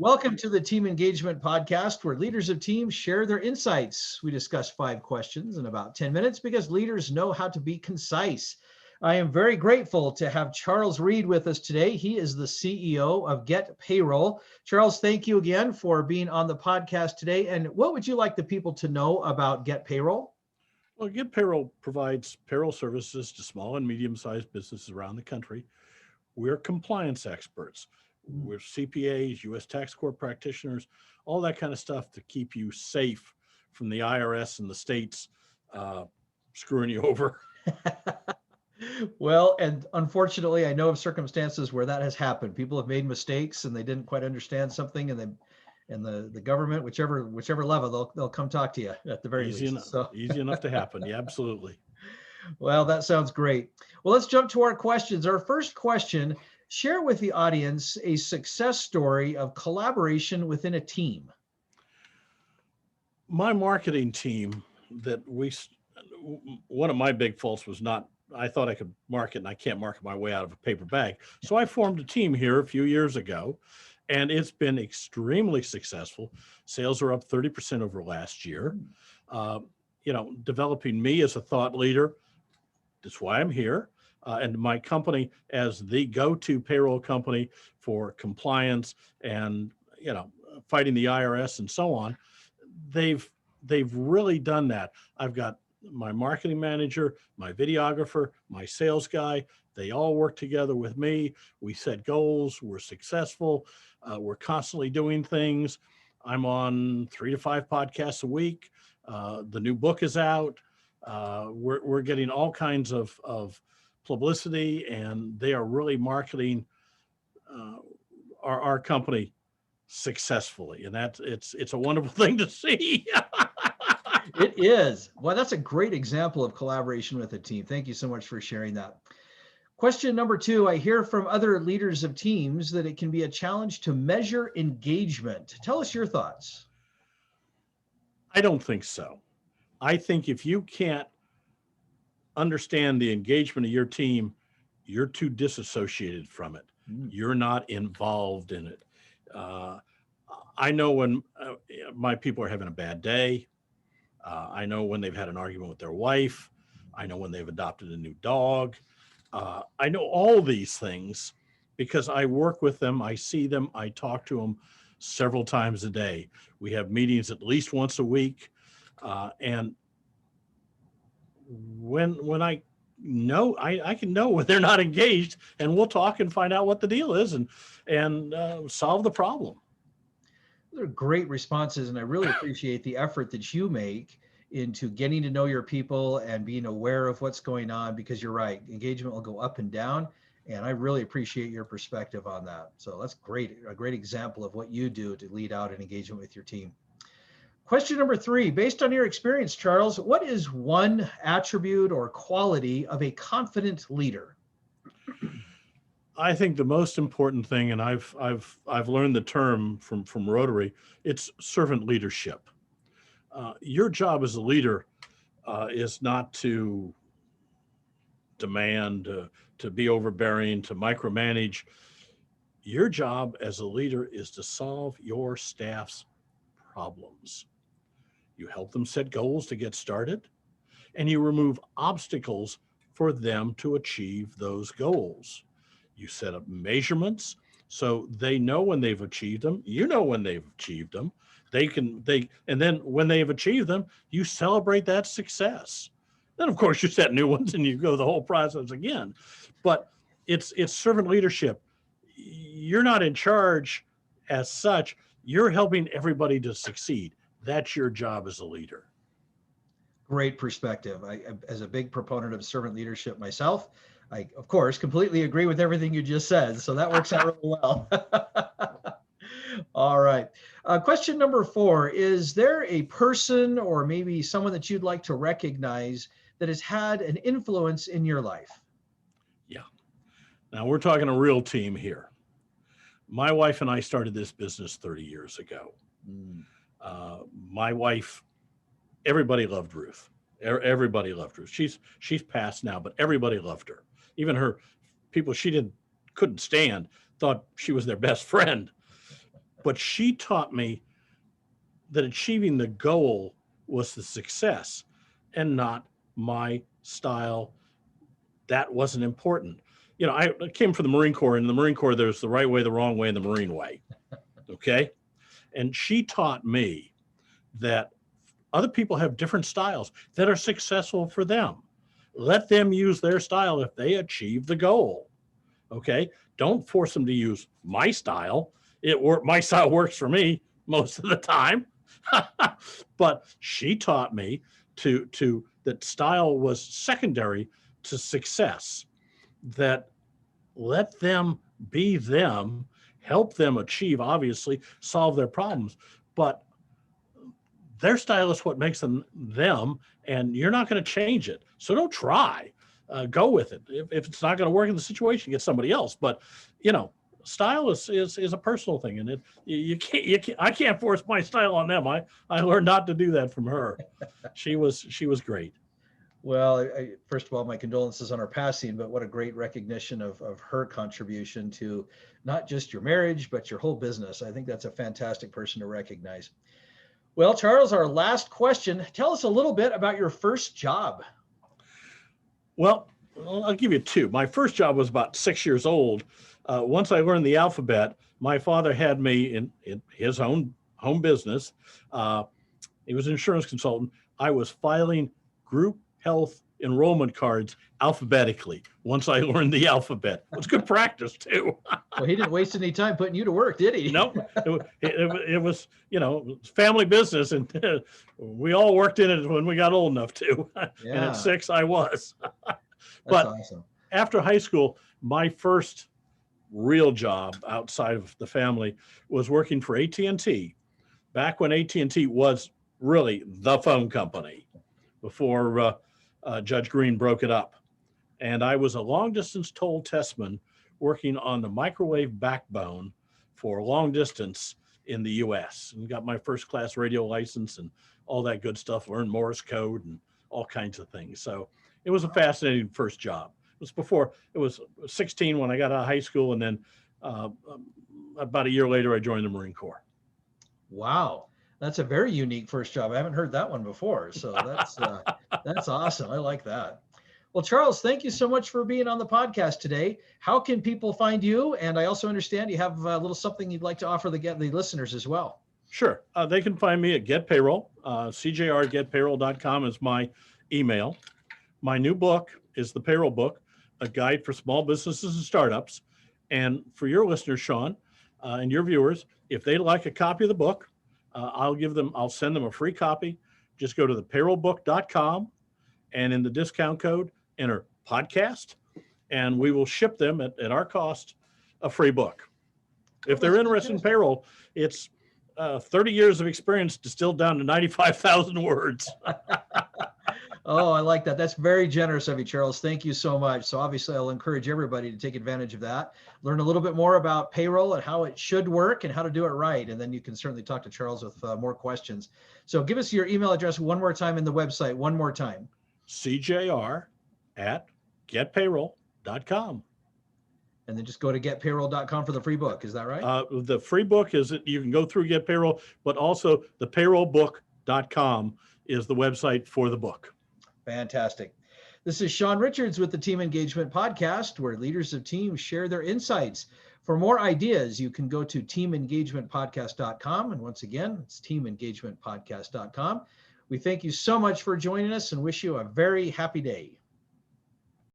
Welcome to the Team Engagement Podcast, where leaders of teams share their insights. We discuss 5 questions in about 10 minutes because leaders know how to be concise. I am very grateful to have Charles Reed with us today. He is the CEO of GetPayroll. Charles, thank you again for being on the podcast today. And what would you like the people to know about GetPayroll? Well, GetPayroll provides payroll services to small and medium-sized businesses around the country. We're compliance experts. We're CPAs, U.S. tax court practitioners, all that kind of stuff to keep you safe from the IRS and the states screwing you over. Well, and unfortunately, I know of circumstances where that has happened. People have made mistakes and they didn't quite understand something, and the government, whichever level, they'll come talk to you at the very least. Easy enough to happen. Yeah, absolutely. Well, that sounds great. Well, let's jump to our questions. Our first question: share with the audience a success story of collaboration within a team. My marketing team one of my big faults was I thought I could market, and I can't market my way out of a paper bag. So I formed a team here a few years ago, and it's been extremely successful. Sales are up 30% over last year. Developing me as a thought leader. That's why I'm here. And my company as the go-to payroll company for compliance and, fighting the IRS and so on. They've really done that. I've got my marketing manager, my videographer, my sales guy. They all work together with me. We set goals. We're successful. We're constantly doing things. I'm on 3 to 5 podcasts a week. The new book is out. We're getting all kinds of publicity, and they are really marketing our company successfully, and it's a wonderful thing to see. It is. Well, that's a great example of collaboration with a team. Thank you so much for sharing that. Question number 2, I hear from other leaders of teams that it can be a challenge to measure engagement. Tell us your thoughts. I don't think so. I think if you can't understand the engagement of your team, you're too disassociated from it. You're not involved in it. I know when my people are having a bad day. I know when they've had an argument with their wife. I know when they've adopted a new dog. I know all these things because I work with them. I see them. I talk to them several times a day. We have meetings at least once a week. And when I know, I can know when they're not engaged, and we'll talk and find out what the deal is and solve the problem. Those are great responses, and I really appreciate the effort that you make into getting to know your people and being aware of what's going on, because you're right, engagement will go up and down, and I really appreciate your perspective on that. So that's great, a great example of what you do to lead out an engagement with your team. Question number 3, based on your experience, Charles, what is one attribute or quality of a confident leader? I think the most important thing, and I've learned the term from Rotary, it's servant leadership. Your job as a leader is not to demand, to be overbearing, to micromanage. Your job as a leader is to solve your staff's problems. You help them set goals to get started, and you remove obstacles for them to achieve those goals. You set up measurements so they know when they've achieved them. You know when they've achieved them. And then when they've achieved them, you celebrate that success. Then, of course, you set new ones and you go the whole process again. But it's servant leadership. You're not in charge as such. You're helping everybody to succeed. That's your job as a leader. Great perspective. I, as a big proponent of servant leadership myself, I, of course, completely agree with everything you just said. So that works out really well. All right. Question number 4, is there a person or maybe someone that you'd like to recognize that has had an influence in your life? Yeah. Now we're talking a real team here. My wife and I started this business 30 years ago. My wife, everybody loved Ruth. Everybody loved Ruth. She's passed now, but everybody loved her. Even her people she couldn't stand thought she was their best friend. But she taught me that achieving the goal was the success and not my style. That wasn't important. You know, I came from the Marine Corps, and in the Marine Corps, there's the right way, the wrong way, and the Marine way. Okay. And she taught me that other people have different styles that are successful for them. Let them use their style if they achieve the goal. Okay. Don't force them to use my style. My style works for me most of the time. But she taught me that style was secondary to success, that let them be them, help them achieve, obviously, solve their problems. But their style is what makes them them, and you're not going to change it. So don't try. Go with it. If it's not going to work in the situation, get somebody else. But, you know, style is a personal thing, and you can't I can't force my style on them. I learned not to do that from her. She was great. Well, first of all, my condolences on her passing, but what a great recognition of her contribution to not just your marriage, but your whole business. I think that's a fantastic person to recognize. Well, Charles, our last question. Tell us a little bit about your first job. Well, I'll give you two. My first job was about 6 years old. Once I learned the alphabet, my father had me in his own home business. He was an insurance consultant. I was filing group health enrollment cards alphabetically once I learned the alphabet. It was good practice too. Well, he didn't waste any time putting you to work, did he? Nope. It was, you know, family business, and we all worked in it when we got old enough to. Yeah. And at 6, I was. But awesome. After high school, my first real job outside of the family was working for AT&T, back when AT&T was really the phone company before Judge Green broke it up. And I was a long distance toll testman working on the microwave backbone for long distance in the US, and got my first class radio license and all that good stuff, learned Morse code and all kinds of things. So it was a fascinating first job. It was 16 when I got out of high school, and then about a year later, I joined the Marine Corps. Wow. That's a very unique first job. I haven't heard that one before. So that's awesome. I like that. Well, Charles, thank you so much for being on the podcast today. How can people find you? And I also understand you have a little something you'd like to offer the listeners as well. Sure. They can find me at GetPayroll. CJR@getpayroll.com is my email. My new book is the Payroll Book, a guide for small businesses and startups. And for your listeners, Sean, and your viewers, if they'd like a copy of the book, I'll send them a free copy. Just go to thepayrollbook.com, and in the discount code, enter podcast, and we will ship them at our cost a free book. If they're interested in payroll, it's 30 years of experience distilled down to 95,000 words. Oh, I like that. That's very generous of you, Charles. Thank you so much. So obviously I'll encourage everybody to take advantage of that, learn a little bit more about payroll and how it should work and how to do it right. And then you can certainly talk to Charles with more questions. So give us your email address one more time in the website, one more time. CJR@getpayroll.com. And then just go to getpayroll.com for the free book. Is that right? The free book is that you can go through GetPayroll, but also thepayrollbook.com is the website for the book. Fantastic. This is Sean Richards with the Team Engagement Podcast, where leaders of teams share their insights. For more ideas, you can go to teamengagementpodcast.com. And once again, it's teamengagementpodcast.com. We thank you so much for joining us and wish you a very happy day.